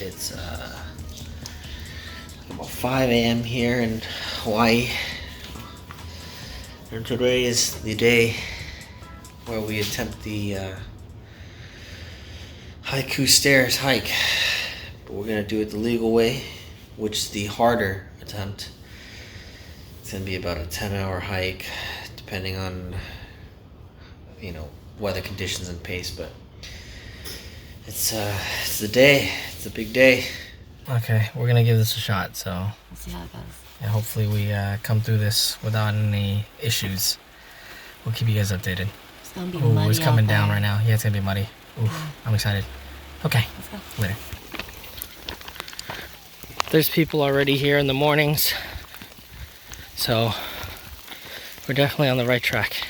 It's about 5 a.m. here in Hawaii. And today is the day where we attempt the Haiku Stairs hike. But we're gonna do it the legal way, which is the harder attempt. It's gonna be about a 10-hour hike, depending on, you know, weather conditions and pace, but it's the day. It's a big day. Okay, we're gonna give this a shot, so We'll see how it goes. and hopefully we come through this without any issues. We'll keep you guys updated. It's gonna be muddy. It's coming out down there. right now. Yeah, it's gonna be muddy. Oof, I'm excited. Okay, Let's go. later. There's people already here in the mornings, so we're definitely on the right track.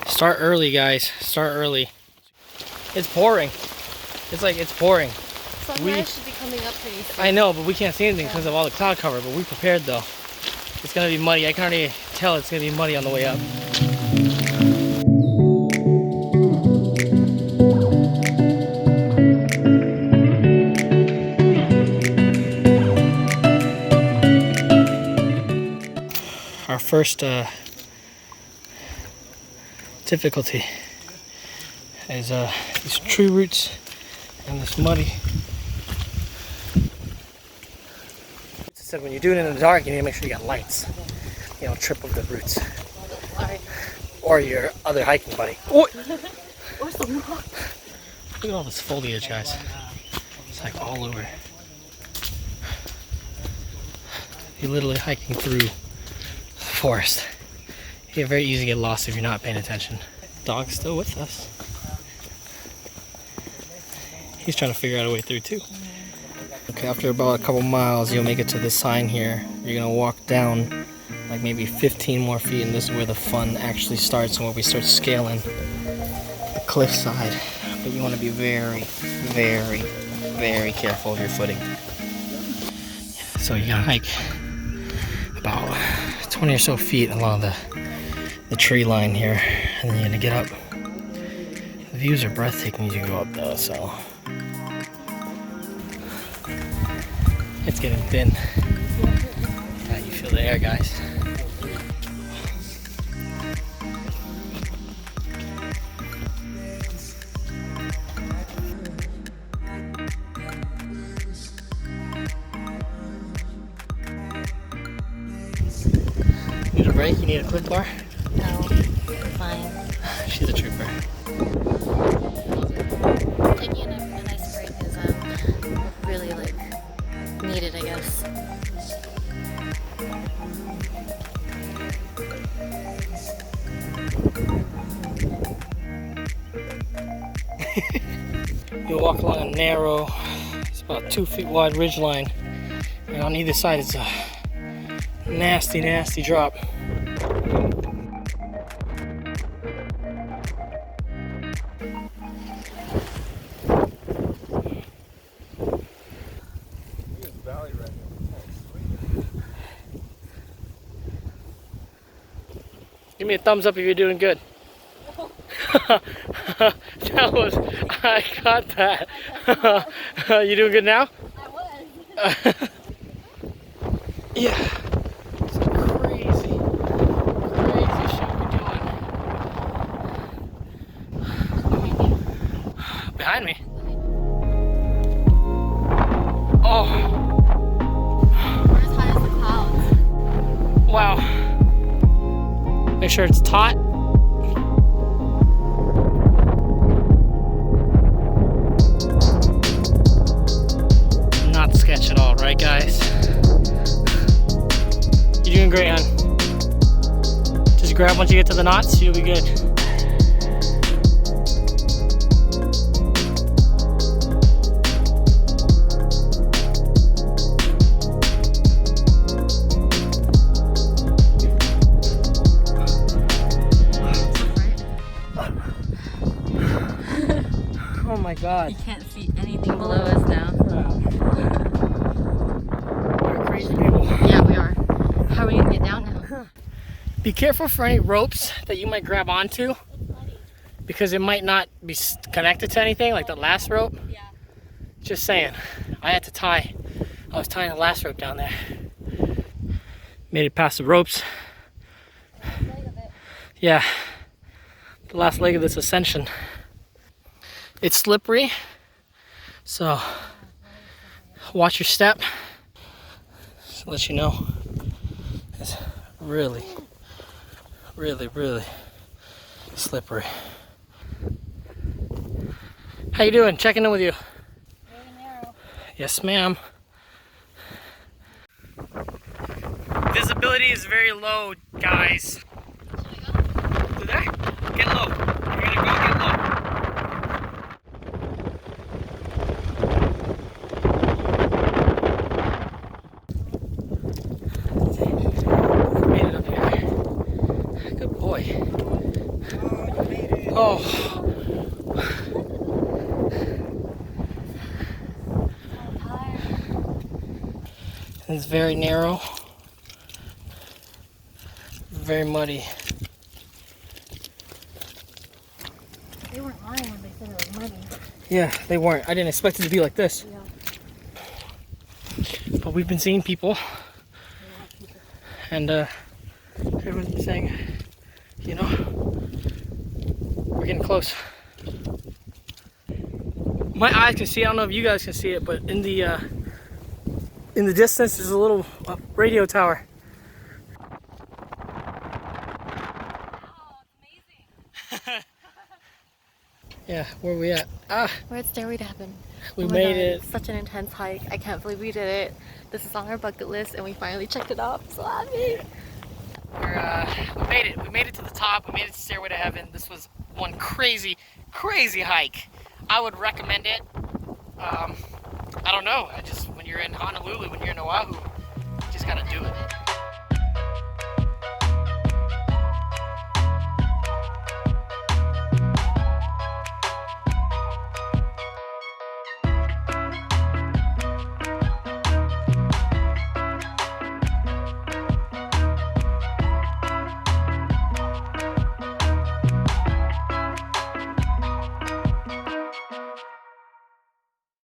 Start early, guys. Start early. It's pouring. It's pouring. Sunrise should be coming up pretty soon. I know, but we can't see anything because of all the cloud cover, but we prepared though. It's gonna be muddy. I can already tell it's gonna be muddy on the way up. Our first difficulty is these tree roots and this muddy. It said when you do it in the dark, you need to make sure you got lights. You don't trip over the roots. Sorry. Or your other hiking buddy. Oh! Or some rock. Look at all this foliage, guys. It's like all over. You're literally hiking through the forest. You get very easy to get lost if you're not paying attention. Dog's still with us. He's trying to figure out a way through too. Okay, after about a couple miles, you'll make it to this sign here. You're gonna walk down like maybe 15 more feet, and this is where the fun actually starts and where we start scaling the cliffside. But you want to be very, very, very careful of your footing. So you gotta hike about 20 or so feet along the tree line here, and then you're gonna get up. The views are breathtaking as you go up though, so it's getting thin. Yeah, you feel the air, guys. Need a break? You need a quick bar? No, fine. She's a trooper. Taking a nice break is really like needed, I guess. You walk along a narrow, it's about 2 feet wide ridge line, and on either side it's a nasty, nasty drop. Give me a thumbs up if you're doing good. That was, I got that. You doing good now? I was. Yeah. Some crazy, crazy shit we're doing. Behind me? Oh. We're as high as the clouds. Wow. Make sure it's taut. Not sketch at all, right guys? You're doing great, hon. Just grab once you get to the knots, you'll be good. Oh my god. You can't see anything below us now. We're crazy people. Yeah, we are. How are we gonna get down now? Be careful for any ropes that you might grab onto, because it might not be connected to anything, like the last rope. Yeah. Just saying. I had to tie. I was tying the last rope down there. Made it past the ropes. Yeah. The last leg of this ascension. It's slippery. So watch your step. Just to let you know. It's really, really, really slippery. How you doing? Checking in with you. Very narrow. Yes, ma'am. Visibility is very low, guys. Do that? Get low. You're gonna go get low. Made it up here. Good boy. Oh. It's very narrow, very muddy. They weren't lying when they said it was muddy. Yeah, they weren't. I didn't expect it to be like this. Yeah. But we've been seeing people, and everyone's been saying, you know, we're getting close. My eyes can see. I don't know if you guys can see it, but in the distance, there's a little radio tower. Wow, it's amazing. Yeah, where are we at? We're at Stairway to Heaven. We Oh my made God, it. it's such an intense hike. I can't believe we did it. This is on our bucket list and we finally checked it off. I'm so happy. We made it. We made it to the top. We made it to Stairway to Heaven. This was one crazy, crazy hike. I would recommend it. I don't know. When you're in Honolulu, when you're in Oahu, you just gotta do it.